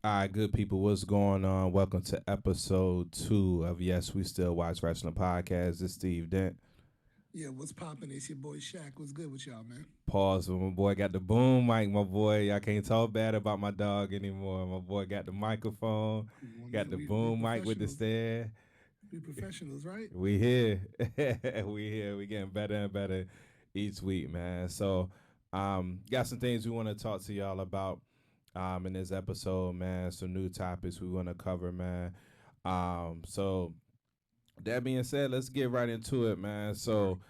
All right, good people, what's going on? Welcome to episode 2 of Yes, We Still Watch Wrestling Podcast. This is Steve Dent. Yeah, what's poppin'? It's your boy Shaq. What's good with y'all, man? Pause when my boy got the boom mic, my boy. I can't talk bad about my dog anymore. My boy got the microphone, Well, got man, the we boom mic with the professionals. stand. We professionals, right? We here. We here. We getting better and better each week, man. So, got some things we want to talk to y'all about in this episode, man. Some new topics we want to cover, man. So that being said, let's get right into it, man. So,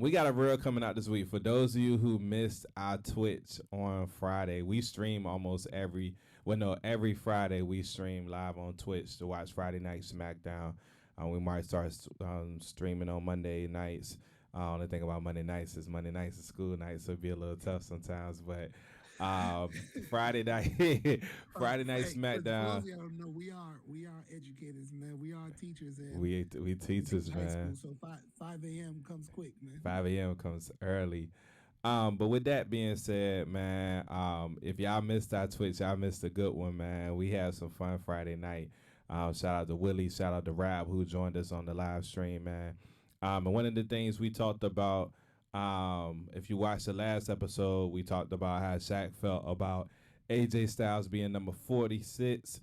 we got a reel coming out this week. For those of you who missed our Twitch on Friday, we stream almost every Friday we stream live on Twitch to watch Friday Night SmackDown. We might start streaming on Monday nights. Only thing about Monday nights is Monday nights is school nights, so it'd be a little tough sometimes. But um, Friday night, Friday night Hey, for those SmackDown. of y'all who don't know, we are educators, man. We are teachers, and We we teach teachers, high school. man. So five a.m. comes quick, man. 5 a.m. comes early. But with that being said, man, if y'all missed our Twitch, y'all missed a good one, man. We had some fun Friday night. Shout out to Willie, shout out to Rab who joined us on the live stream, man. And one of the things we talked about, if you watched the last episode, we talked about how Shaq felt about AJ Styles being number 46.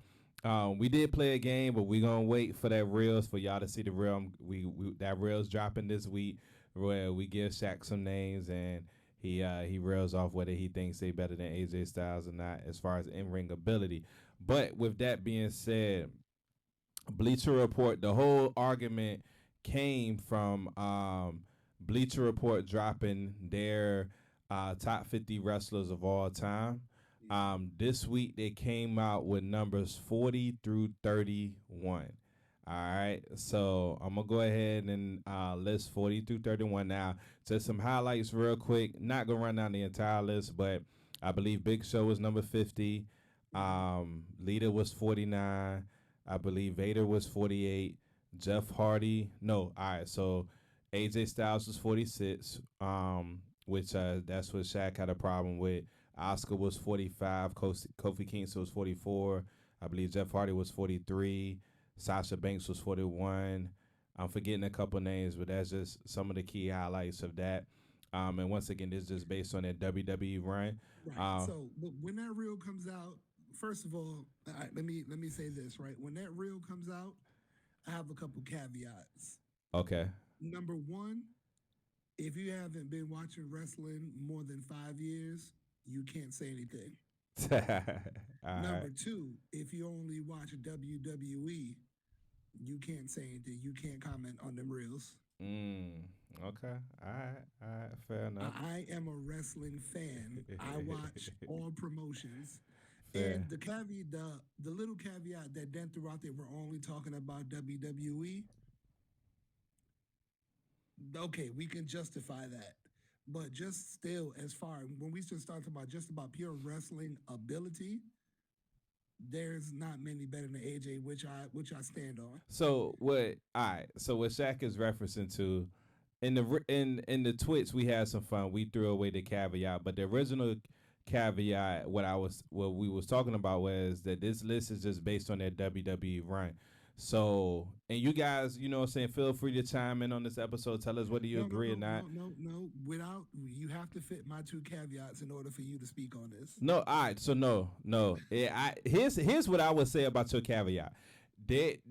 We did play a game, but we gonna wait for that reels for y'all to see the real. We that reels dropping this week where we give Shaq some names and he rails off whether he thinks they better than AJ Styles or not as far as in ring ability. But with that being said, Bleacher Report, the whole argument came from Bleacher Report dropping their top 50 wrestlers of all time. Yeah. This week they came out with numbers 40 through 31. All right, so I'm gonna go ahead and list 40 through 31 now. Just some highlights real quick. Not gonna run down the entire list, but I believe Big Show was number 50. Lita was 49. I believe Vader was 48. Jeff Hardy, no, all right. So AJ Styles was 46. Which that's what Shaq had a problem with. Oscar was 45. Kofi Kingston was 44. I believe Jeff Hardy was 43. Sasha Banks was 41. I'm forgetting a couple names, but that's just some of the key highlights of that. And once again, this is just based on that WWE run. Right. Uh, So, but when that reel comes out, first of all, let me say this, right? When that reel comes out, I have a couple caveats. okay. Number one, if you haven't been watching wrestling more than 5 years, you can't say anything. All right. Number two, if you only watch WWE, you can't say anything. You can't comment on them reels. Mm, okay. All right. All right. Fair enough. I am a wrestling fan. I watch all promotions. Fair. And the little caveat that Dan threw out there, we're only talking about WWE. Okay, we can justify that. But just still, as far when we just start talking about just about pure wrestling ability, there's not many better than AJ, which I stand on. So what? All right. So what Shaq is referencing to in the Twitch, we had some fun. We threw away the caveat, but the original caveat, what we was talking about was that this list is just based on that WWE run. So, and you guys, you know what I'm saying, feel free to chime in on this episode. Tell us whether you No, no, agree or no, not. no, no, no. Without you have to fit my two caveats in order for you to speak on this. No, all right. So no. Here's what I would say about your caveat.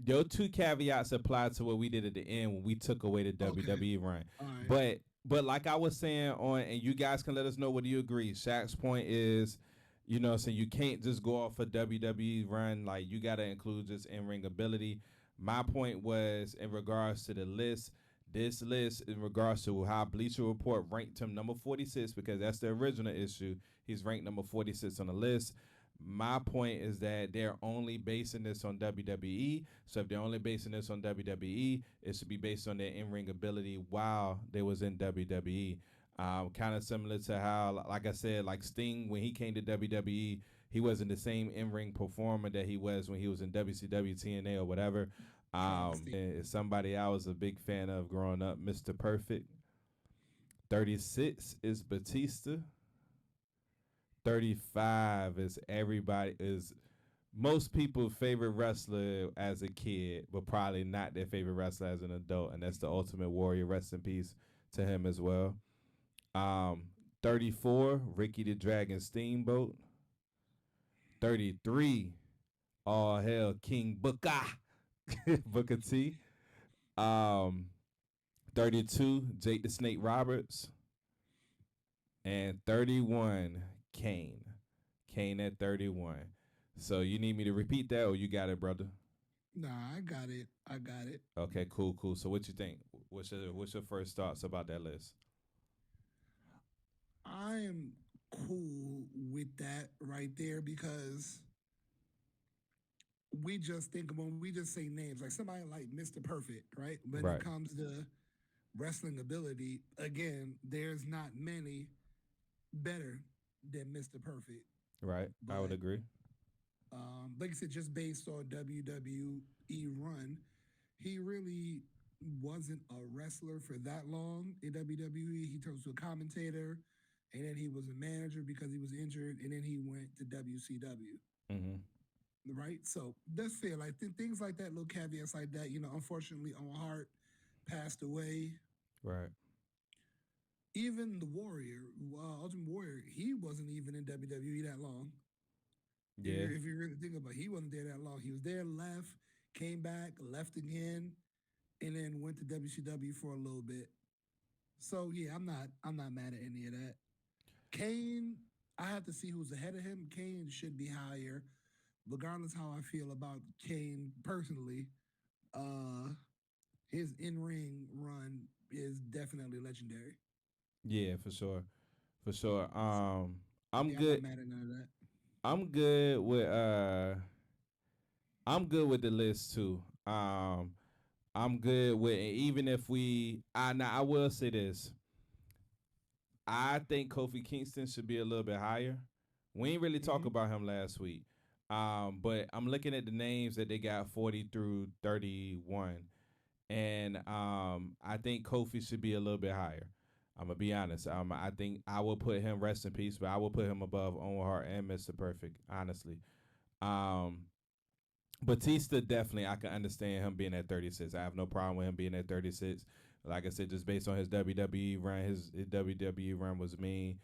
Your two caveats apply to what we did at the end when we took away the Okay. WWE run. All right. But like I was saying on, and you guys can let us know whether you agree. Shaq's point is, you know, saying you can't just go off a WWE run. Like you got to include just in ring ability. My point was in regards to the list. This list, in regards to how Bleacher Report ranked him number 46, because that's the original issue. He's ranked number 46 on the list. My point is that they're only basing this on WWE. So if they're only basing this on WWE, it should be based on their in-ring ability while they was in WWE. Kind of similar to how, like I said, like Sting when he came to WWE, he wasn't the same in-ring performer that he was when he was in WCW, TNA, or whatever. Travesty. And somebody I was a big fan of growing up, Mr. Perfect. 36 is Batista. 35 is everybody is most people's favorite wrestler as a kid, but probably not their favorite wrestler as an adult, and that's the Ultimate Warrior. Rest in peace to him as well. Um, 34, Ricky the Dragon Steamboat. 33, all hell, King Booker, Booker T. Um, 32, Jake the Snake Roberts. And 31, Kane. Kane at 31. So you need me to repeat that, or you got it, brother? Nah, I got it. I got it. Okay, cool, cool. So what you think? What's your first thoughts about that list? I am cool with that right there because we just think when we just say names like somebody like Mr. Perfect, right? When it Right, comes to wrestling ability, again, there's not many better than Mr. Perfect. right. I would But agree. like I said, just based on WWE run, he really wasn't a wrestler for that long in WWE. He turned to a commentator, and then he was a manager because he was injured, and then he went to WCW. Mm-hmm. Right, so that's fair. Like things like that, little caveats like that. Unfortunately, Owen Hart passed away. Right. Even the Warrior, Ultimate Warrior, he wasn't even in WWE that long. Yeah. If you really think about it, he wasn't there that long. He was there, left, came back, left again, and then went to WCW for a little bit. So yeah, I'm not mad at any of that. Kane, I have to see who's ahead of him. Kane should be higher, regardless how I feel about Kane personally. Uh, his in ring run is definitely legendary. Yeah, for sure. For sure. I'm Yeah, I'm not good. mad at none of that. I'm good with I'm good with the list too. I'm good with even if we I now I will say this. I think Kofi Kingston should be a little bit higher. We ain't really talk Mm-hmm. about him last week. But I'm looking at the names that they got 40 through 31. And I think Kofi should be a little bit higher. I'm gonna be honest. I think I will put him rest in peace, but I will put him above Owen Hart and Mr. Perfect, honestly. Um, Batista definitely I can understand him being at 36. I have no problem with him being at 36. Like I said, just based on his WWE run, his WWE run was mean.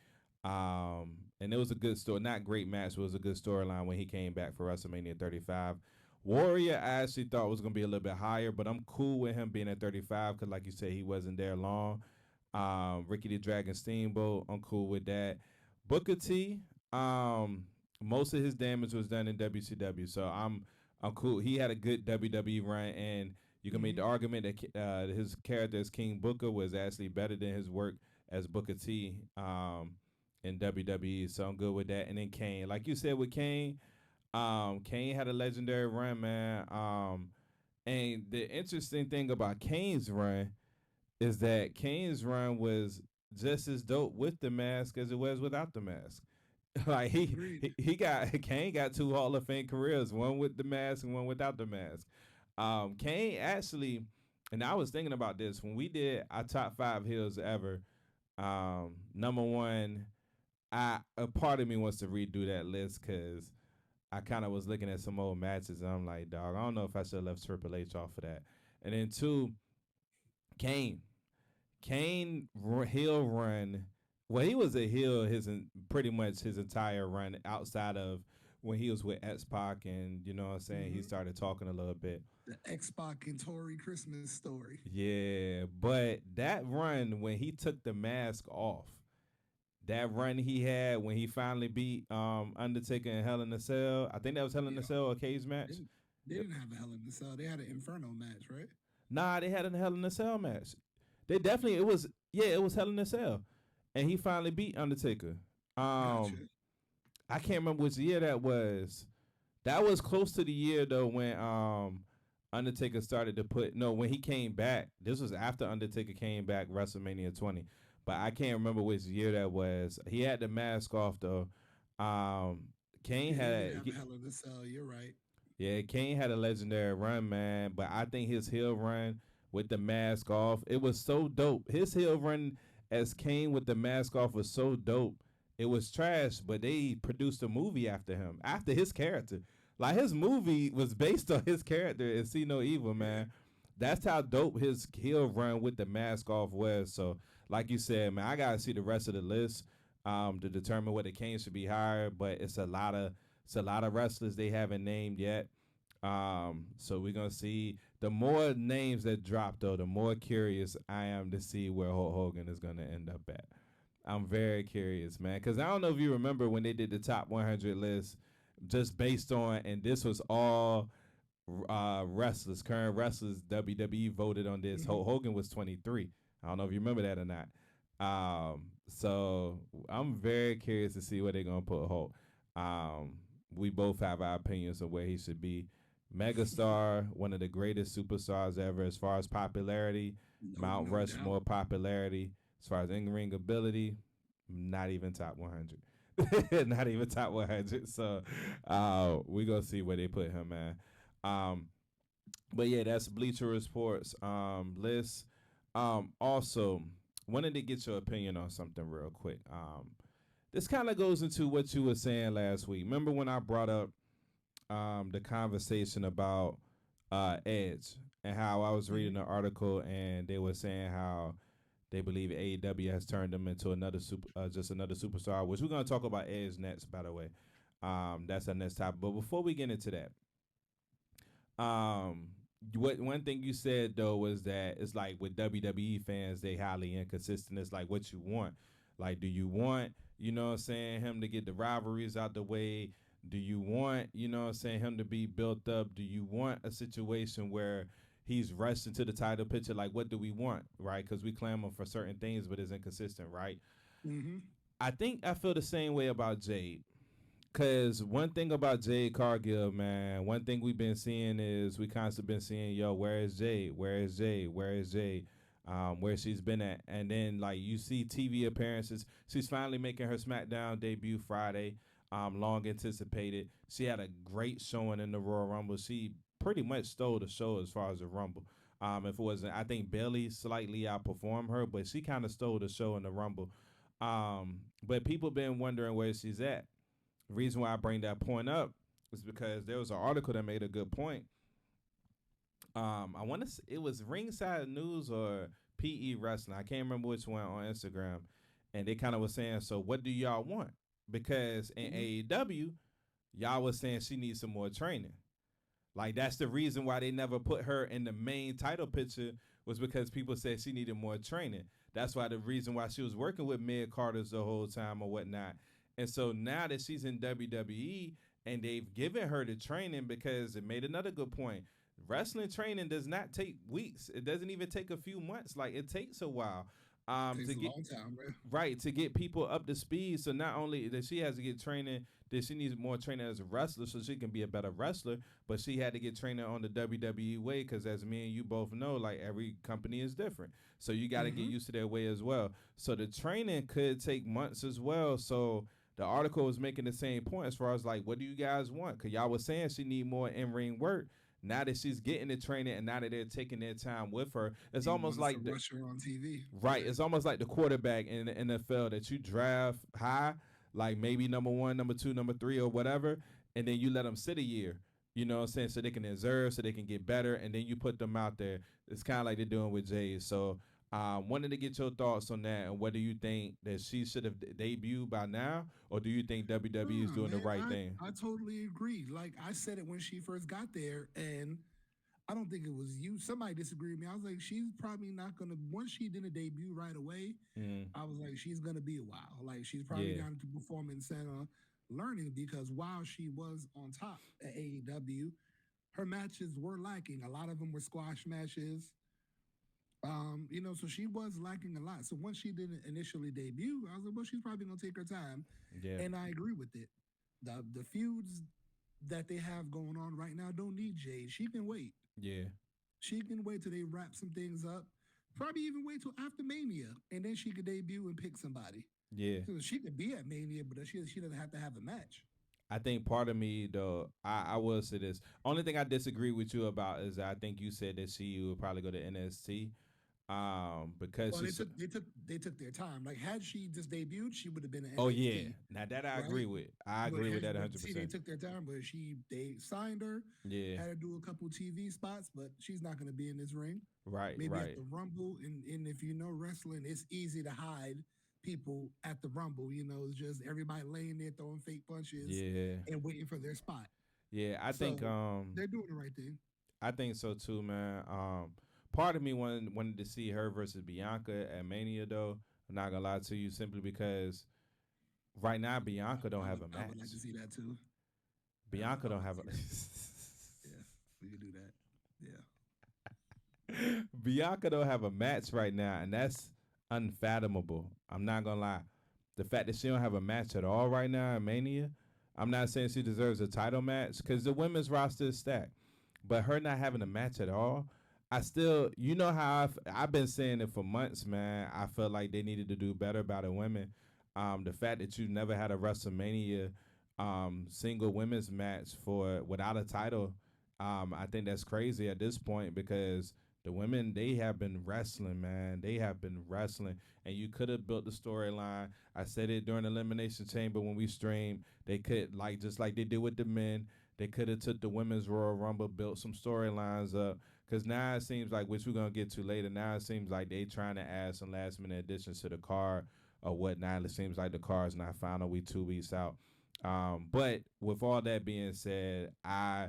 And it was a good story, not great match, but it was a good storyline when he came back for WrestleMania 35. Warrior, I actually thought was gonna be a little bit higher, but I'm cool with him being at 35 because, like you said, he wasn't there long. Ricky the Dragon Steamboat, I'm cool with that. Booker T, most of his damage was done in WCW, so I'm cool. He had a good WWE run, and you can make Mm-hmm. the argument that his character as King Booker was actually better than his work as Booker T in WWE. So I'm good with that. And then Kane, like you said with Kane, Kane had a legendary run, man. And the interesting thing about Kane's run is that Kane's run was just as dope with the mask as it was without the mask. Like Agreed. he got Kane got two Hall of Fame careers, one with the mask and one without the mask. Kane actually, and I was thinking about this when we did our top five heels ever. Number one, I a part of me wants to redo that list because I kind of was looking at some old matches and I'm like, dog, I don't know if I should have left Triple H off of that. And then two, Kane. Heel run. Well, he was a heel pretty much his entire run outside of when he was with X Pac, and you know what I'm saying. He Mm-hmm. started talking a little bit. The X Pac and Tory Christmas story. Yeah, but that run when he took the mask off, that run he had when he finally beat Undertaker in Hell in a Cell. I think that was Hell in a Yeah, Cell, a cage match. they, they didn't have a Hell in the Cell. They had an Inferno match, right? Nah, they had a Hell in a Cell match. They definitely it was Hell in a Cell, and he finally beat Undertaker. Um, Gotcha. I can't remember which year that was. That was close to the year though when Undertaker started to put no when he came back. This was after Undertaker came back WrestleMania 20, but I can't remember which year that was. He had the mask off though. Um, Kane Yeah, they did had have a Hell in the Cell. You're right. yeah, Kane had a legendary run, man. But I think his heel run with the mask off, it was so dope. His heel run as Kane with the mask off was so dope. It was trash, but they produced a movie after him, after his character. Like his movie was based on his character in See No Evil, Yeah. man. That's how dope his heel run with the mask off was. So, like you said, man, I gotta see the rest of the list to determine whether Kane should be higher. But it's a lot of wrestlers they haven't named yet. So we're gonna see the more names that drop though, the more curious I am to see where Hulk Hogan is gonna end up at. I'm very curious, man, because I don't know if you remember when they did the top 100 list, just based on, and this was all wrestlers, current wrestlers. WWE voted on this. Hmm. Hulk Hogan was 23. I don't know if you remember that or not. So I'm very curious to see where they're gonna put Hulk. Um, we both have our opinions of where he should be. Megastar, one of the greatest superstars ever as far as popularity, No, Mount no doubt. Rushmore popularity, as far as in ring ability, not even top 100. Not even top 100. So we gonna see where they put him, man. Um, but yeah, that's Bleacher Reports list. Also, wanted to get your opinion on something real quick. This kind of goes into what you were saying last week. Remember when I brought up the conversation about Edge and how I was reading Hmm. an article and they were saying how they believe AEW has turned them into another just another superstar, which we're gonna talk about Edge next, by the way. That's our next topic. But before we get into that, um, what one thing you said though was that it's like with WWE fans, they highly inconsistent. It's like what you want. Like, do you want, you know what I'm saying, him to get the rivalries out the way? Do you want, you know what I'm saying, him to be built up? Do you want a situation where he's rushed into the title picture? Like, what do we want, right? Because we clamor for certain things, but it's inconsistent, right? Hmm. I think I feel the same way about Jade. Cause one thing about Jade Cargill, man, one thing we've been seeing is we constantly been seeing, yo, where is Jade? Where is Jade? Where is Jade? Where she's been at, and then like you see TV appearances. She's finally making her SmackDown debut Friday. Long anticipated. She had a great showing in the Royal Rumble. She pretty much stole the show as far as the Rumble. If it wasn't, I think Bailey slightly outperformed her, but she kind of stole the show in the Rumble. But people been wondering where she's at. Reason why I bring that point up is because there was an article that made a good point. I want to. It was Ringside News or PE Wrestling. I can't remember which one on Instagram, and they kind of was saying, "So what do y'all want?" Because in Hmm. AEW, y'all was saying she needs some more training. Like that's the reason why they never put her in the main title picture was because people said she needed more training. That's why the reason why she was working with Mid Carter's the whole time or whatnot. And so now that she's in WWE and they've given her the training because it made another good point. Wrestling training does not take weeks. It doesn't even take a few months. Like it takes a while Takes to a get long time, bro. right to get people up to speed. So not only that she has to get training, that she needs more training as a wrestler so she can be a better wrestler, but she had to get training on the WWE way because as me and you both know, like every company is different. So you got to get Hmm. used to their way as well. So the training could take months as well. So the article was making the same point as far as like, what do you guys want? Because y'all was saying she need more in ring work. Now that she's getting the training and now that they're taking their time with her, it's You almost want us to like the rush her on TV? right. It's almost like the quarterback in the NFL that you draft high, like maybe number one, number two, number three, or whatever, and then you let them sit a year. You know what I'm saying? So they can observe, so they can get better, and then you put them out there. It's kind of like they're doing with Jay. So, wanted to get your thoughts on that, and whether you think that she should have debuted by now, or do you think WWE is Nah, doing the man, right thing? I totally agree. Like I said it when she first got there, and I don't think it was you. Somebody disagreed with me. I was like, she's probably not gonna. Once she did a debut right away, Mm, I was like, she's gonna be a while. Like she's probably yeah, down to performance center learning because while she was on top at AEW, her matches were lacking. A lot of them were squash matches. So she was lacking a lot. So once she didn't initially debut, I was like, well, she's probably gonna take her time, yeah, and I agree with it. The feuds that they have going on right now don't need Jade. She can wait. yeah, She can wait till they wrap some things up. Probably even wait till after Mania, and then she could debut and pick somebody. yeah. So she could be at Mania, but she doesn't have to have a match. I think part of me though, I will say this. Only thing I disagree with you about is I think you said that she would probably go to NXT. Because Well, she's. they took their time. Like had she just debuted, she would have been in Oh yeah, NXT, now that I right? agree with. I But agree with that but see, they 100%. took their time. But they signed her, Yeah, had her do a couple TV spots, but she's not going to be in this ring. right, Maybe at right. the Rumble, and if you know wrestling, it's easy to hide people at the Rumble. You know, it's just everybody laying there throwing fake punches Yeah, and waiting for their spot. yeah. So they're doing the right thing. I think so too, man. Part of me wanted to see her versus Bianca at Mania though. I'm not gonna lie to you, simply because right now Bianca don't have a I would like to match. see that too. Bianca I would don't like to have a see that. Yeah, we could do that. Yeah. Bianca don't have a match right now, and that's unfathomable. I'm not gonna lie. The fact that she don't have a match at all right now in Mania, I'm not saying she deserves a title match because the women's roster is stacked, but her not having a match at all, I still, you know how I've been saying it for months, man. I felt like they needed to do better by the women. The fact that you never had a WrestleMania single women's match for without a title, I think that's crazy at this point because the women, they have been wrestling, man. They have been wrestling, and you could have built the storyline. I said it during Elimination Chamber when we streamed. They could, like, just like they did with the men. They could have took the women's Royal Rumble, built some storylines up. Cause now it seems like, which we're gonna get to later. Now it seems like they trying to add some last minute additions to the card or whatnot. It seems like the card's not final. We 2 weeks out. But with all that being said, I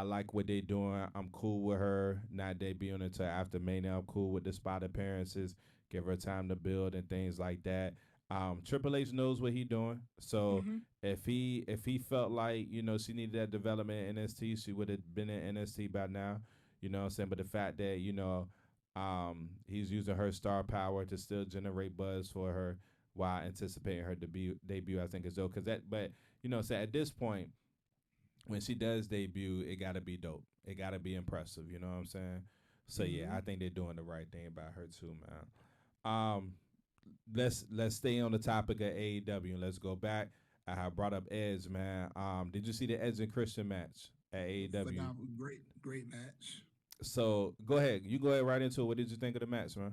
like what they doing. I'm cool with her not debuting until after Mania. I'm cool with the spot appearances. Give her time to build and things like that. Triple H knows what he doing. So Mm-hmm. if he felt like, she needed that development in NXT, she would have been in NXT by now. You know what I'm saying? But the fact that, he's using her star power to still generate buzz for her while anticipating her debut, I think is dope. Cause that, but so at this point, when she does debut, it gotta be dope. It gotta be impressive. You know what I'm saying? So yeah, Mm-hmm. I think they're doing the right thing by her too, man. Let's stay on the topic of AEW and let's go back. I have brought up Edge, man. Did you see the Edge and Christian match at AEW? Phenomenal, great match. So go ahead. You go ahead right into it. What did you think of the match, man?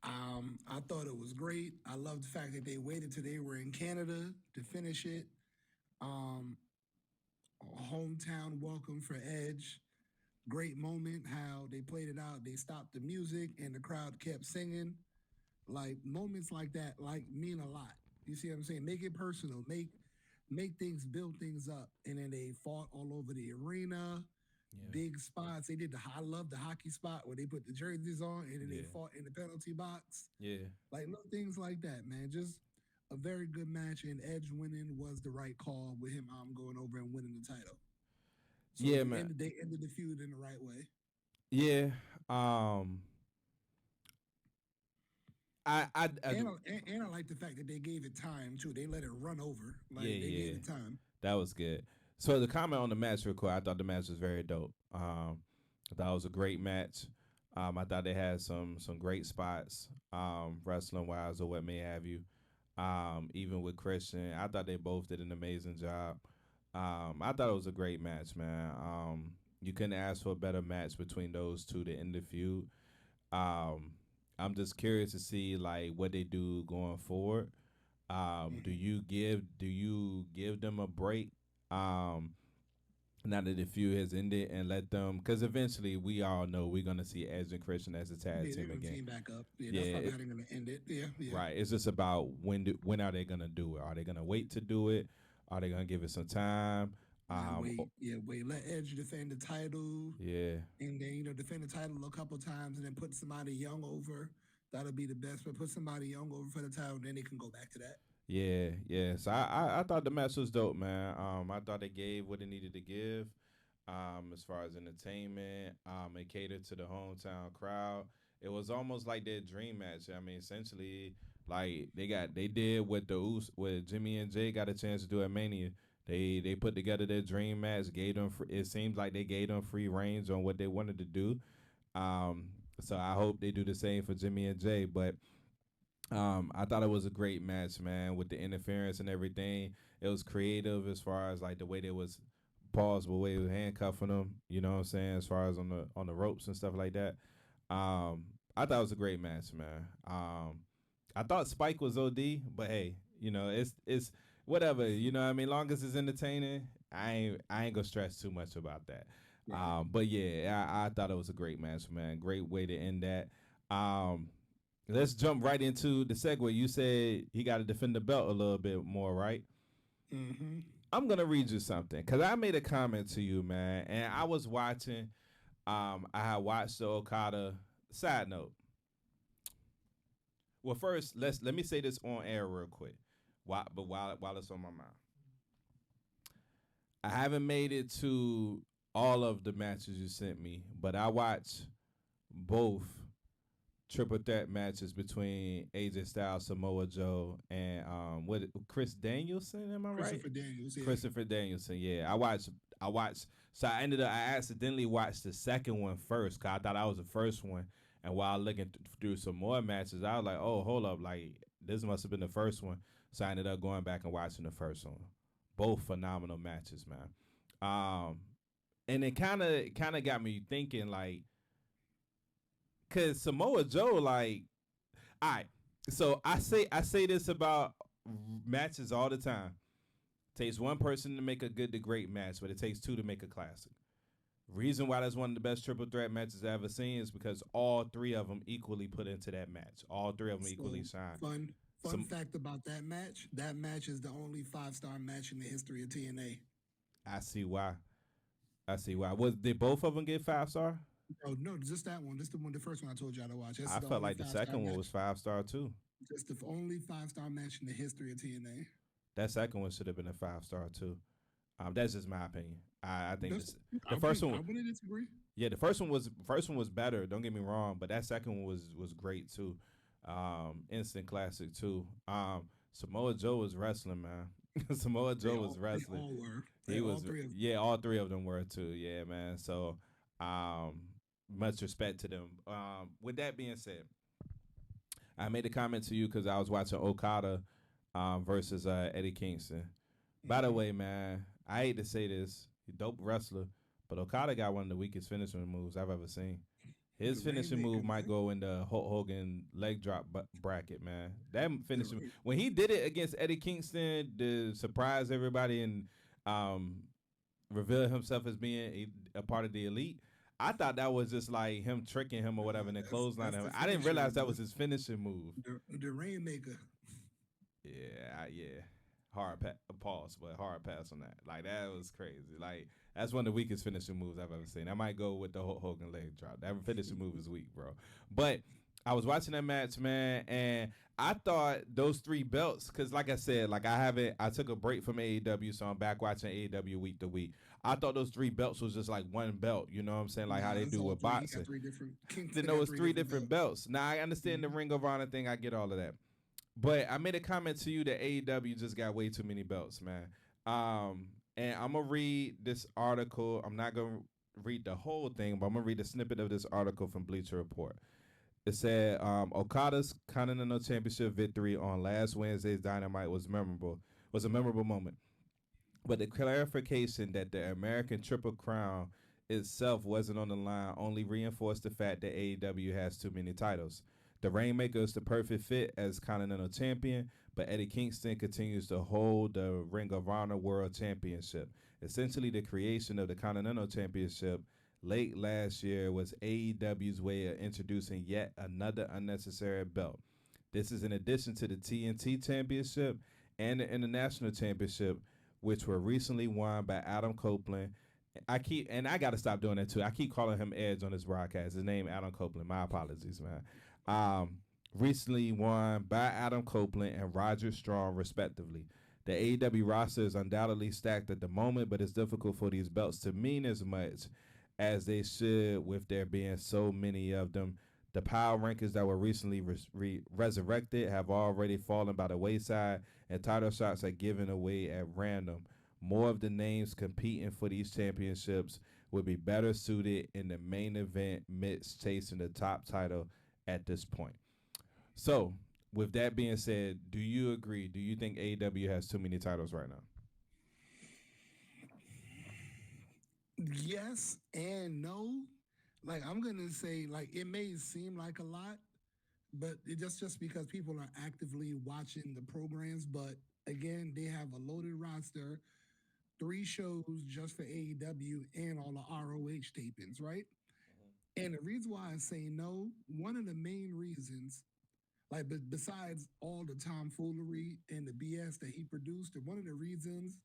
I thought it was great. I love the fact that they waited till they were in Canada to finish it. Um, Hometown welcome for Edge. Great moment how they played it out. They stopped the music and the crowd kept singing. Like moments like that, like mean a lot. You see what I'm saying? Make it personal. Make things build things up. And then they fought all over the arena. Yeah, Big spots. They did the I love the hockey spot where they put the jerseys on and then they yeah, fought in the penalty box. yeah, Like little things like that, man. Just a very good match, and Edge winning was the right call with him going over and winning the title. So yeah, man. they ended the feud in the right way. Yeah. Um. I And do. I like the fact that they gave it time too. They let it run over. Yeah, Like they gave yeah. it time. That was good. So the comment on the match real quick, I thought the match was very dope. I thought it was a great match. I thought they had some great spots, wrestling wise or what may have you. Even with Christian, I thought they both did an amazing job. I thought it was a great match, man. You couldn't ask for a better match between those two to end the feud. Um, I'm just curious to see like what they do going forward. Mm-hmm. Do you give them a break? Um, Now that the feud has ended and let them, because eventually we all know we're gonna see Edge and Christian as a tag Yeah, they're team gonna again. team back up. Yeah, Yeah, that's probably how they're gonna end it. Yeah, yeah. right. It's just about when are they gonna do it? Are they gonna wait to do it? Are they gonna give it some time? Nah, O- wait, yeah, wait. Let Edge defend the title, yeah, and then defend the title a couple times, and then put somebody young over. That'll be the best. But put somebody young over for the title, then they can go back to that. yeah, yeah. So I thought the match was dope, man. I thought they gave what it needed to give. As far as entertainment, it catered to the hometown crowd. It was almost like their dream match. I mean, essentially, like they did what what Jimmy and Jay got a chance to do at Mania. They put together their dream match. Gave them it seems like they gave them free range on what they wanted to do. Um, so I hope they do the same for Jimmy and Jay. But I thought it was a great match, man, with the interference and everything. It was creative as far as like the way they was pause, but way they was handcuffing them. You know what I'm saying? As far as on the ropes and stuff like that. I thought it was a great match, man. I thought Spike was OD, but hey, it's whatever. You know what I mean? Long as it's entertaining, I ain't gonna stress too much about that. Right. But yeah, I thought it was a great match, man. Great way to end that. Um, let's jump right into the segue. You said he got to defend the belt a little bit more, right? Mm-hmm. I'm gonna read you something because I made a comment to you, man, and I was watching. I had watched the Okada. Side note. Well, first, let me say this on air real quick. While it's on my mind, I haven't made it to all of the matches you sent me, but I watched both triple threat matches between AJ Styles, Samoa Joe, and what Chris Danielson. Am I right? Christopher Daniels, yeah. Christopher Danielson. Yeah, I watched. I watched. So I accidentally watched the second one first because I thought I was the first one. And while looking through some more matches, I was like, "Oh, hold up! Like this must have been the first one." So I ended up going back and watching the first one. Both phenomenal matches, man. And it kind of got me thinking, like, cause Samoa Joe, like, all right. So I say this about matches all the time. Takes one person to make a good to great match, but it takes two to make a classic. Reason why that's one of the best triple threat matches I've ever seen is because all three of them equally put into that match. All three of them equally So shine. fun Some fact about that match. That match is the only 5-star match in the history of TNA. I see why. I see why. Was did both of them get 5 star? No, no, just that one. Just the one, the first one I told y'all to watch. That's I the felt only like the 5-star second one was match. 5 star too. Just the only 5-star match in the history of TNA. That second one should have been a 5 star too. That's just my opinion. I think That's this the first one. I wouldn't disagree. Yeah, the first one was better. Don't get me wrong, but that second one was great too. Instant classic too. Samoa Joe was wrestling, man. Samoa Joe was They wrestling. all were. They He all was, three of them. yeah, all three of them were too. Yeah, man. So, um, much respect to them. With that being said, I made a comment to you because I was watching Okada, versus Eddie Kingston. By the Mm-hmm. way, man, I hate to say this, he dope wrestler, but Okada got one of the weakest finishing moves I've ever seen. The His finishing Rainmaker, move might man. go in the Hulk Hogan leg drop bracket, man. That The finishing when he did it against Eddie Kingston to surprise everybody and um, reveal himself as being a part of the elite. I thought that was just like him tricking him or whatever, and then clothesline that's him. the I didn't finisher. realize that was his finishing move. The Rainmaker. Yeah. Pause, but hard pass on that. Like that was crazy. Like that's one of the weakest finishing moves I've ever seen. I might go with the Hulk Hogan leg drop. That finishing move is weak, bro. But I was watching that match, man, and I thought those three belts, because like I said, like I took a break from AEW, so I'm back watching AEW week to week. I thought those three belts was just like one belt, you know what I'm saying? Like how Nah, they it's do all with three. He got boxing. three different. Then Kingston there got was three three different different belts. belts. Now I understand the Mm-hmm. Ring of Honor thing. I get all of that. But I made a comment to you that AEW just got way too many belts, man. And I'm gonna read this article. I'm not gonna read the whole thing, but I'm gonna read a snippet of this article from Bleacher Report. It said Okada's Continental Championship victory on last Wednesday's Dynamite was a memorable moment. But the clarification that the American Triple Crown itself wasn't on the line only reinforced the fact that AEW has too many titles. The Rainmaker is the perfect fit as Continental Champion, but Eddie Kingston continues to hold the Ring of Honor World Championship. Essentially, the creation of the Continental Championship late last year was AEW's way of introducing yet another unnecessary belt. This is in addition to the TNT Championship and the International Championship, which were recently won by Adam Copeland. I gotta stop doing that too. I keep calling him Edge on this broadcast. His name Adam Copeland. My apologies, man. Um, Recently won by Adam Copeland and Roger Strong, respectively. The AEW roster is undoubtedly stacked at the moment, but it's difficult for these belts to mean as much as they should with there being so many of them. The power rankings that were recently resurrected have already fallen by the wayside, and title shots are given away at random. More of the names competing for these championships would be better suited in the main event midst chasing the top title at this point. So, with that being said, do you agree? Do you think AEW has too many titles right now? Yes and no. Like I'm gonna say, like it may seem like a lot, but it just because people are actively watching the programs. But again, they have a loaded roster, 3 shows just for AEW and all the ROH tapings, right? And the reason why I say no, one of the main reasons, like besides all the tomfoolery and the BS that he produced, and one of the reasons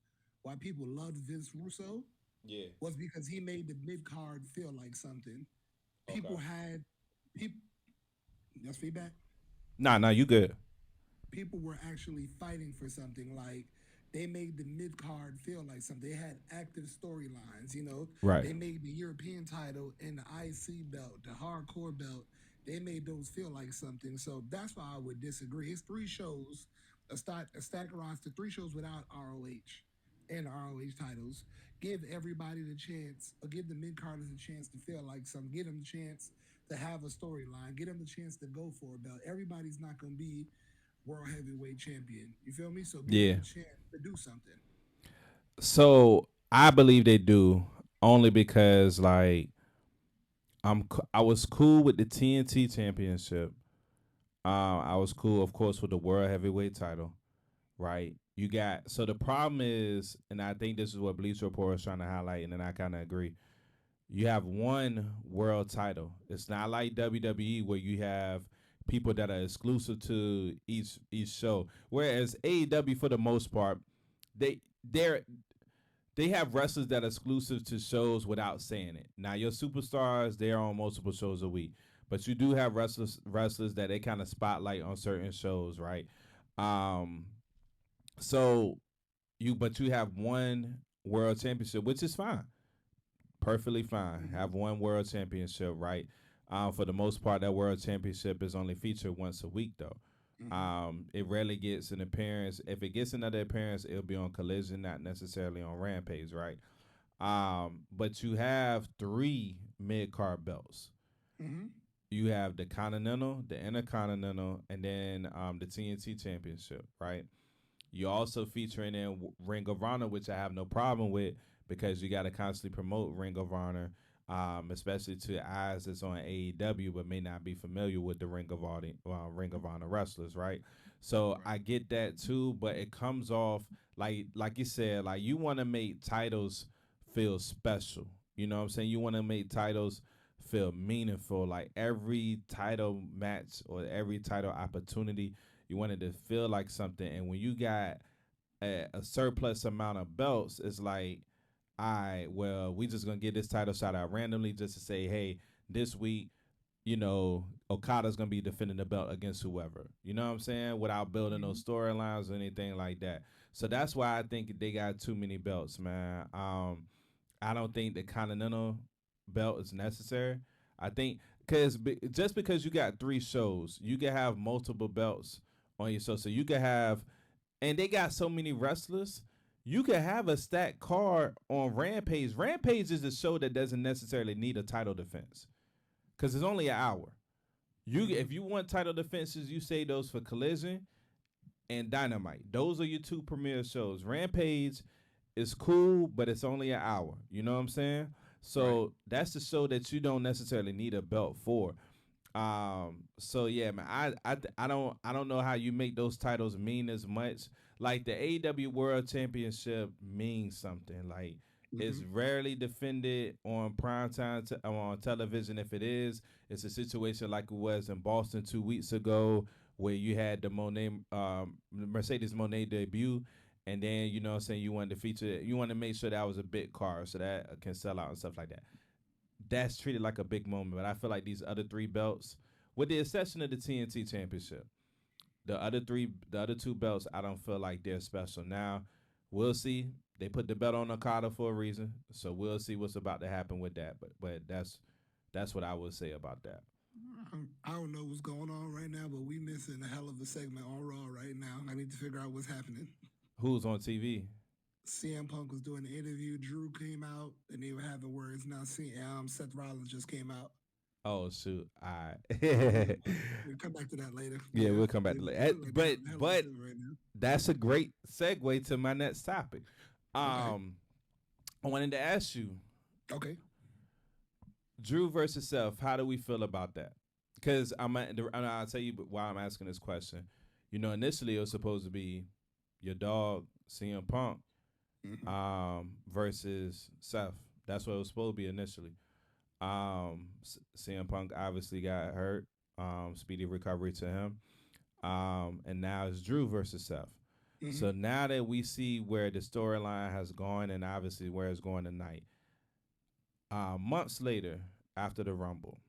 why people loved Vince Russo Yeah. was because he made the mid card feel like something. Okay. People had people. That's feedback. Nah, nah, you good. People were actually fighting for something. Like they made the mid card feel like something. They had active storylines. Right. They made the European title and the IC belt, the hardcore belt. They made those feel like something. So that's why I would disagree. It's 3 shows, a stack roster, 3 shows without ROH and ROH titles. Give everybody the chance, or give the mid carders a chance to feel like something. Give them the chance to have a storyline. Get them the chance to go for a belt. Everybody's not going to be world heavyweight champion. You feel me? So give them Yeah. a chance to do something. So I believe they do only because like I was cool with the TNT championship. I was cool, of course, with the world heavyweight title. Right. You got so the problem is, and I think this is what Bleacher Report is trying to highlight, and then I kind of agree. You have one world title. It's not like WWE where you have people that are exclusive to each show. Whereas AEW, for the most part, they they're they have wrestlers that are exclusive to shows without saying it. Now your superstars, they're on multiple shows a week, but you do have wrestlers that they kind of spotlight on certain shows, right? Um, so you have one world championship, which is fine, perfectly fine. Mm-hmm. Have one world championship, right? For the most part, that world championship is only featured once a week, though. Mm-hmm. It rarely gets an appearance. If it gets another appearance, it'll be on Collision, not necessarily on Rampage, right? But you have three mid card belts. Mm-hmm. You have the Continental, the Intercontinental, and then the TNT Championship, right? You also featuring in Ring of Honor, which I have no problem with because you got to constantly promote Ring of Honor, especially to eyes that's on AEW but may not be familiar with the Ring of Honor wrestlers, right? So Right. I get that too, but it comes off like you said, like you want to make titles feel special. You know what I'm saying? You want to make titles feel meaningful. Like every title match or every title opportunity you wanted to feel like something. And when you got a surplus amount of belts, it's like, all right, well, we just gonna get this title shot out randomly just to say, hey, this week, Okada's gonna be defending the belt against whoever. You know what I'm saying? Without building Mm-hmm. those storylines or anything like that. So that's why I think they got too many belts, man. I don't think the Continental belt is necessary. I think just because you got 3 shows, you can have multiple belts on your show. So you can have, and they got so many wrestlers. You can have a stacked card on Rampage. Rampage is a show that doesn't necessarily need a title defense because it's only an hour. Mm-hmm. If you want title defenses, you say those for Collision and Dynamite. Those are your 2 premier shows. Rampage is cool, but it's only an hour. You know what I'm saying? Right. So that's the show that you don't necessarily need a belt for. So yeah, man, I don't know how you make those titles mean as much. Like the AEW World Championship means something. Like it's Mm-hmm. rarely defended on primetime on television. If it is, it's a situation like it was in Boston 2 weeks ago, where you had the Mercedes Monet debut, and then you know what I'm saying, you wanted to feature, you want to make sure that was a big card so that can sell out and stuff like that. That's treated like a big moment. But I feel like these other 3 belts, with the exception of the TNT Championship, the other 2 belts, I don't feel like they're special. Now, we'll see. They put the belt on Okada for a reason, so we'll see what's about to happen with that. But that's what I would say about that. I don't know what's going on right now, but we missing a hell of a segment on Raw right now. I need to figure out what's happening. Who's on TV? CM Punk was doing the interview. Drew came out, and they were having words. Now, Seth Rollins just came out. Oh shoot! All Yeah, right. we'll come back to that later. Yeah, Yeah, we'll come back to it that. look like they But having a hell of a but segment right now. that's a great segue to my next topic. Okay, Um, I wanted to ask you, okay. Drew versus Seth. How do we feel about that? Because I'll tell you why I'm asking this question. You know, initially it was supposed to be your dog CM Punk Hmm. versus Seth. That's what it was supposed to be initially. CM Punk obviously got hurt. Speedy recovery to him. And now it's Drew versus Seth. Hmm. So now that we see where the storyline has gone and obviously where it's going tonight, months later after the Rumble,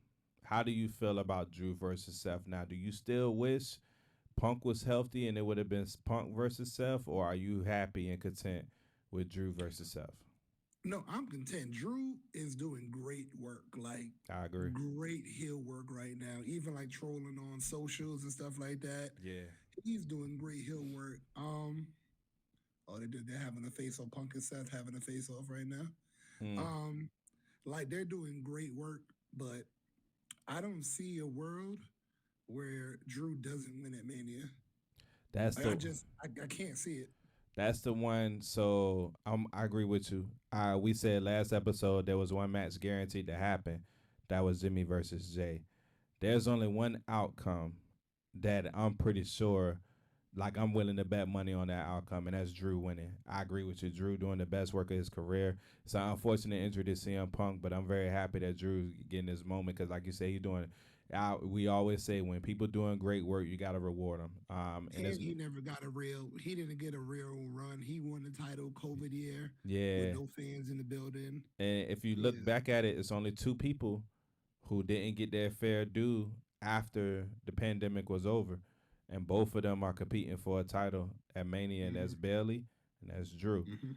how do you feel about Drew versus Seth now? Do you still wish Punk was healthy and it would have been Punk versus Seth, or are you happy and content with Drew versus Seth? No, I'm content. Drew is doing great work, like I agree. great heel work right now. Even like trolling on socials and stuff like that. Yeah. He's doing great heel work. Oh, they're having a face off. Punk and Seth having a face off right now. Mm. Um, like they're doing great work, but I don't see a world where Drew doesn't win at Mania. That's Like, I the just I can't see it. that's the one. So I agree with you. We said last episode there was one match guaranteed to happen. That was Jimmy versus Jay. There's only one outcome that I'm pretty sure, like I'm willing to bet money on that outcome, and that's Drew winning. I agree with you. Drew doing the best work of his career. It's an unfortunate injury to CM Punk, but I'm very happy that Drew's getting this moment because, like you say, he's doing. We always say when people doing great work, you got to reward them. And it's And he never got a real. He didn't get a real run. He won the title COVID year with yeah. no fans in the building. And if you look Yeah. back at it, it's only two people who didn't get their fair due after the pandemic was over, and both of them are competing for a title at Mania, and that's Hmm. Bailey and that's Drew. Hmm.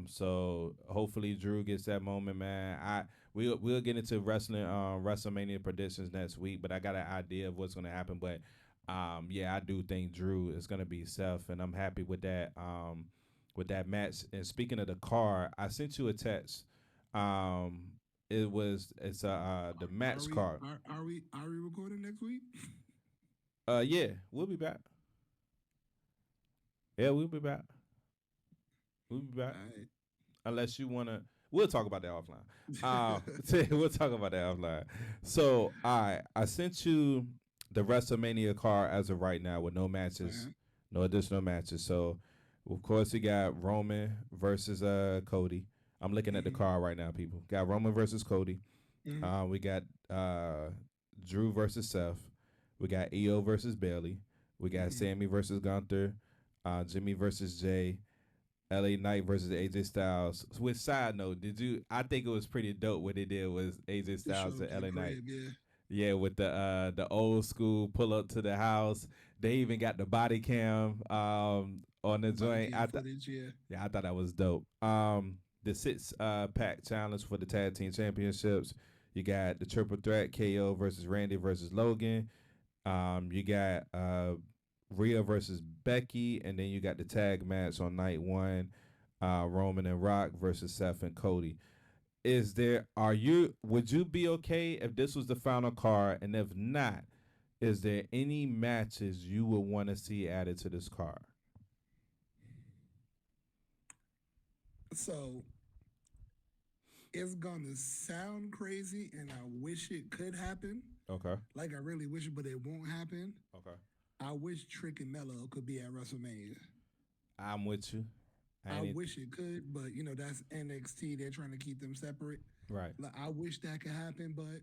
So hopefully Drew gets that moment, man. We'll get into wrestling WrestleMania predictions next week, but I got an idea of what's gonna happen. But yeah, I do think Drew is gonna be Seth, and I'm happy with that match. And speaking of the card, I sent you a text. Um, it's the Are match we card. are we recording next week? Yeah, we'll be back. Yeah, we'll be back. We'll be back. All right. Unless you wanna, we'll talk about that offline. We'll talk about that offline. So, I sent you the WrestleMania card as of right now with no matches, Uh-huh. no additional matches. So, of course, we got Roman versus Cody. I'm looking at the Hmm. card right now, people. Got Roman versus Cody. Hmm. We got Drew versus Seth. We got EO versus Bailey. We got Hmm. Sammy versus Gunther. Jimmy versus Jay. LA Knight versus AJ Styles. With side note, did you? I think it was pretty dope. What they did was AJ They Styles showed up and to the LA Knight. crib. Yeah. Yeah, with the old school pull up to the house. They even got the body cam on the Body joint. cam footage. Yeah. Yeah, I thought that was dope. The six pack challenge for the tag team championships. You got the triple threat KO versus Randy versus Logan. You got Rhea versus Becky, and then you got the tag match on night one, Roman and Rock versus Seth and Cody. Would you be okay if this was the final card, and if not, is there any matches you would want to see added to this card? So it's gonna sound crazy, and I wish it could happen. Okay, Like I really wish it, but it won't happen. okay, I wish Trick and Mello could be at WrestleMania. I'm with you. I I ain't wish it could, but that's NXT. They're trying to keep them separate. right. Like I wish that could happen, but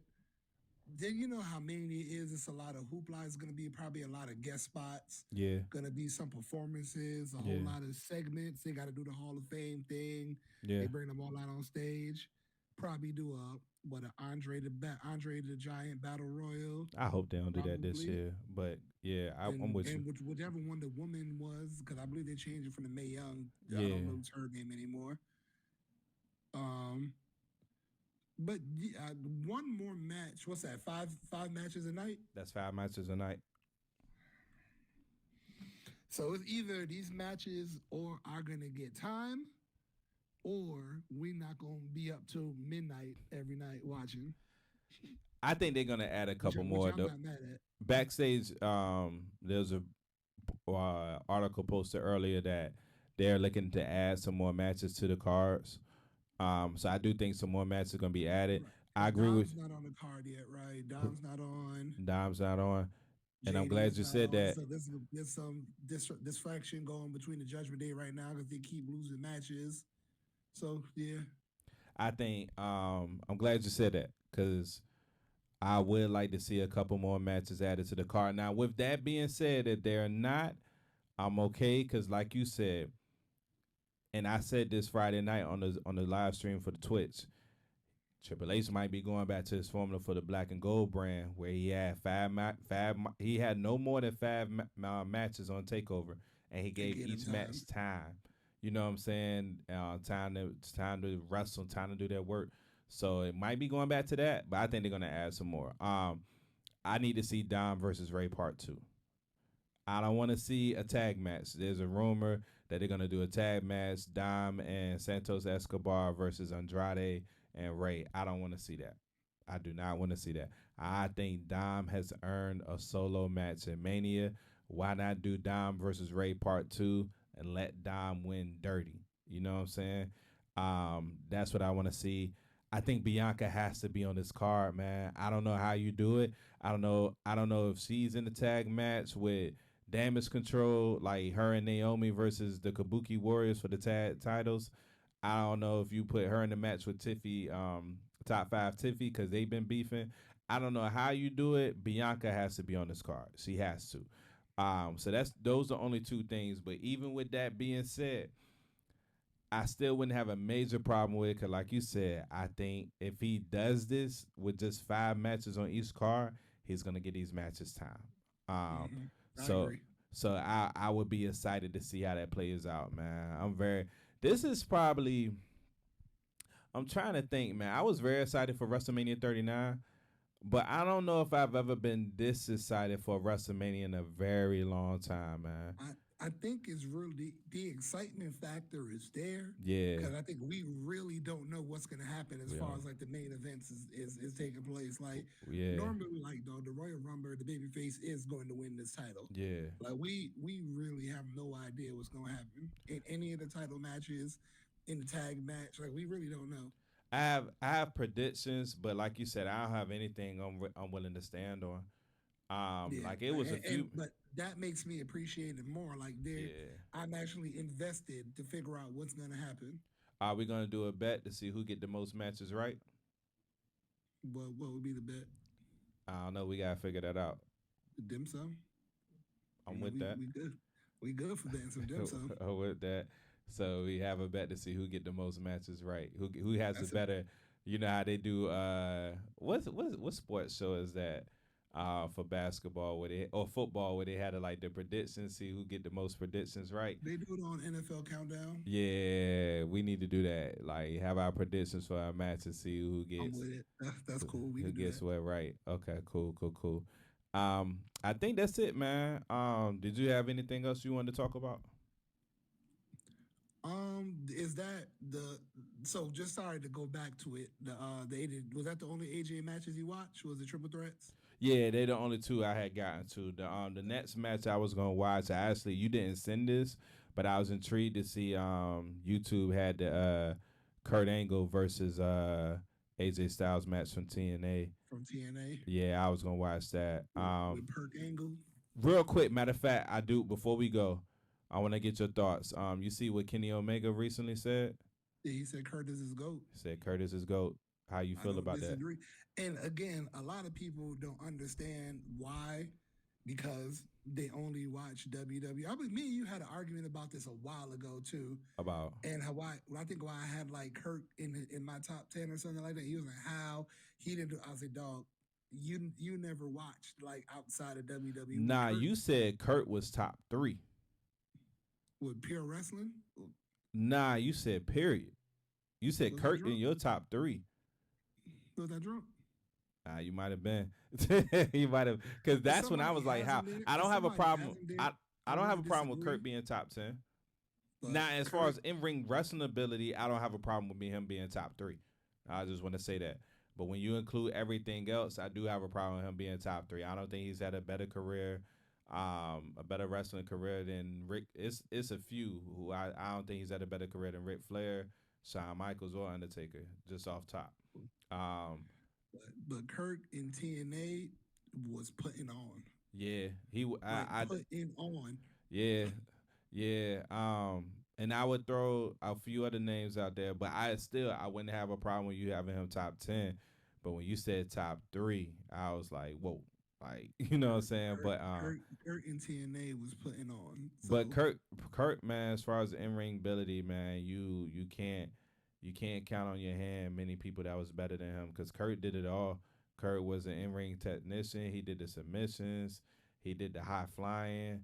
then you know how Mania is. It's a lot of hoopla. It's gonna be probably a lot of guest spots. Yeah, Gonna be some performances, a whole yeah, lot of segments. They got to do the Hall of Fame thing. yeah. They bring them all out on stage. Probably do an Andre the Giant battle royal. I hope they don't do that this Probably, year, but yeah, I'm with you. and whichever one the woman was, because I believe they changed it from the May Young. I Yeah, don't know it's her name anymore. Um, but one more match. What's that? Five matches a night. that's 5 matches a night. So it's either these matches or are gonna get time, or we not gonna be up till midnight every night watching, I think they're gonna add a couple which more. I'm not mad at. Backstage, there's a article posted earlier that they're looking to add some more matches to the cards. So I do think some more matches are gonna be added. Right. I Because agree with Dom's not on the card yet, right? Dom's not on. Dom's not on, and I'm Jade glad is you not said on. that. So there's some dysfunction going between the Judgment Day right now because they keep losing matches. So yeah, I think I'm glad you said that because I would like to see a couple more matches added to the card. Now, with that being said, that they're not, I'm okay because, like you said, and I said this Friday night on the live stream for the Twitch. Triple H might be going back to his formula for the Black and Gold brand, where he had he had no more than five matches on Takeover, and he to gave get him each time. match time. You know what I'm saying? Time to wrestle, time to do their work. So it might be going back to that, but I think they're gonna add some more. I need to see Dom versus Ray Part 2. I don't want to see a tag match. There's a rumor that they're gonna do a tag match: Dom and Santos Escobar versus Andrade and Ray. I don't want to see that. I do not want to see that. I think Dom has earned a solo match in Mania. Why not do Dom versus Ray Part 2 and let Dom win dirty? You know what I'm saying? That's what I want to see. I think Bianca has to be on this card, man. I don't know how you do it. I don't know. I don't know if she's in the tag match with Damage Control, like her and Naomi versus the Kabuki Warriors for the tag titles. I don't know if you put her in the match with Tiffy, top five Tiffy, because they've been beefing. I don't know how you do it. Bianca has to be on this card. She has to. So that's those are the only two things. But even with that being said, I still wouldn't have a major problem with it because, like you said, I think if he does this with just five matches on each card, he's gonna get these matches time. Um, Hmm. I so agree. I would be excited to see how that plays out, man. I'm very. This is probably. I'm trying to think, man. I was very excited for WrestleMania 39, but I don't know if I've ever been this excited for WrestleMania in a very long time, man. I think it's really the excitement factor is there Yeah, because I think we really don't know what's going to happen as we far don't. as like the main events is taking place. Like Yeah, normally, like the Royal Rumble, the babyface is going to win this title. yeah. Like we really have no idea what's going to happen in any of the title matches, in the tag match. Like we really don't know. I have predictions, but like you said, I don't have anything I'm willing to stand on. Yeah, Like it like, was a few. but that makes me appreciate it more. Like there, Yeah. I'm actually invested to figure out what's going to happen. Are we gonna do a bet to see who get the most matches right? What would be the bet? I don't know. We gotta figure that out. Dim sum. I'm You know, with that. we good. We good for betting some dim sum. I'm with that. So we have a bet to see who get the most matches right. Who has the That's it. better? You know how they do. What sports show is that? For basketball where they or football where they had to like the predictions, see who get the most predictions right. They do it on NFL Countdown. Yeah, we need to do that. Like have our predictions for our matches, see I'm with it. That's cool. We who can do gets that. what right. Okay, cool, cool, cool. I think that's it, man. Did you have anything else you wanted to talk about? Is that the so? Just sorry to go back to it. Was that the only AJ matches you watched? Was it triple threats? Yeah, they the only two I had gotten to. The next match I was gonna watch. I actually you didn't send this, but I was intrigued to see YouTube had the Kurt Angle versus AJ Styles match from TNA. From TNA Yeah, I was gonna watch that. with Perk Angle. Real quick, matter of fact, I do before we go, I want to get your thoughts. You see what Kenny Omega recently said? Yeah, he said Curtis is GOAT. He said Curtis is GOAT. How you I feel don't about that? disagree. And again, a lot of people don't understand why because they only watch WWE. I mean, me and you had an argument about this a while ago too. About And how I think why I had like Kurt in my top 10 or something like that. He was like, how he didn't do. I was like, dog, you never watched like outside of WWE. nah, Kurt you said Kurt was top three. with pure wrestling. Nah, you said period. You said Was I Kurt in drunk? your top three. Was I drunk? You might have been. You might have, because If that's when I somebody was like, has how him there, I if don't have a somebody problem. has him there, I I don't have a wouldn't problem with disagree. Kurt being top 10. But Now, as far Kurt, as in ring wrestling ability, I don't have a problem with him being top three. I just want to say that. But when you include everything else, I do have a problem with him being top three. I don't think he's had a better career, a better wrestling career than Rick. It's a few who I don't think he's had a better career than Ric Flair, Shawn Michaels, or Undertaker. Just off top. Um, But Kirk in TNA was putting on, Yeah, like putting on. yeah, yeah. And I would throw a few other names out there, but I wouldn't have a problem with you having him top 10. But when you said top three, I was like, whoa, like you know what I'm Kirk, saying. Kirk, Kirk in TNA was putting on. But So Kurt, man, as far as in ring ability, man, you can't count on your hand many people that was better than him because Kurt did it all. Kurt was an in ring technician. He did the submissions. He did the high flying.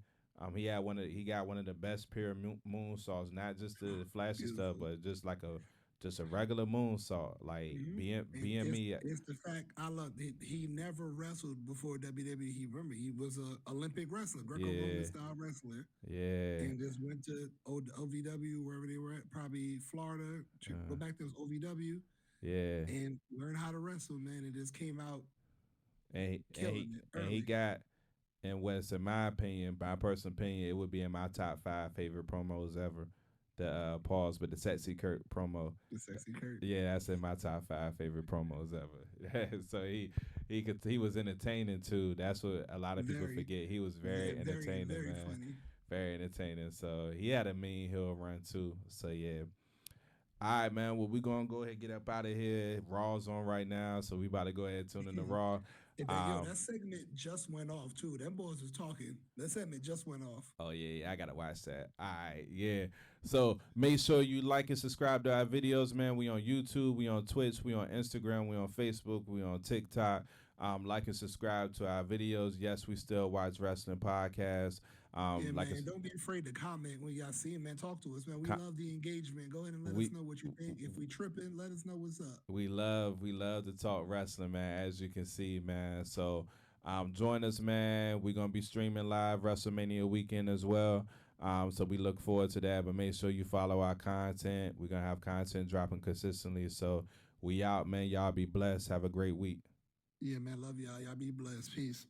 He got one of the best pure moonsaults, not just the flashy stuff, beautiful. but just a regular moonsault. Like And being me, it's the fact I love. He never wrestled before WWE. Remember, he was a Olympic wrestler, Greco-Roman yeah, style wrestler, yeah, and just went to OVW wherever they were at, probably Florida. Go uh, back to OVW yeah. and learn how to wrestle, man. And just came out killing it He early. got and what's in my opinion, my personal opinion, it would be in my top five favorite promos ever. The pause, but the sexy Kurt promo. The sexy Kurt, Yeah, that's in my top five favorite promos ever. So he was entertaining too. That's what a lot of people very, forget. He was very entertaining, very man. funny. Very entertaining. So he had a mean hill run too. So yeah. All right, man. Well, we gonna go ahead and get up out of here. Raw's on right now, so we about to go ahead and tune in the Raw. Um, That segment just went off too. Them boys was talking. That segment just went off. Oh yeah, I gotta watch that. All right, yeah. So make sure you like and subscribe to our videos, man. We on YouTube, we on Twitch, we on Instagram, we on Facebook, we on TikTok. Like and subscribe to our videos. Yes, we still watch wrestling podcasts. Yeah, Like man. Don't be afraid to comment when y'all see him, man. Talk to us, man. We love the engagement. Go ahead and let us we know what you think. If we tripping, let us know what's up. we love to talk wrestling, man. As you can see, man. So join us, man. We're gonna be streaming live WrestleMania weekend as well. So we look forward to that. But make sure you follow our content. We're gonna have content dropping consistently. So we out, man. Y'all be blessed. Have a great week. Yeah, man. Love y'all. Y'all be blessed. Peace.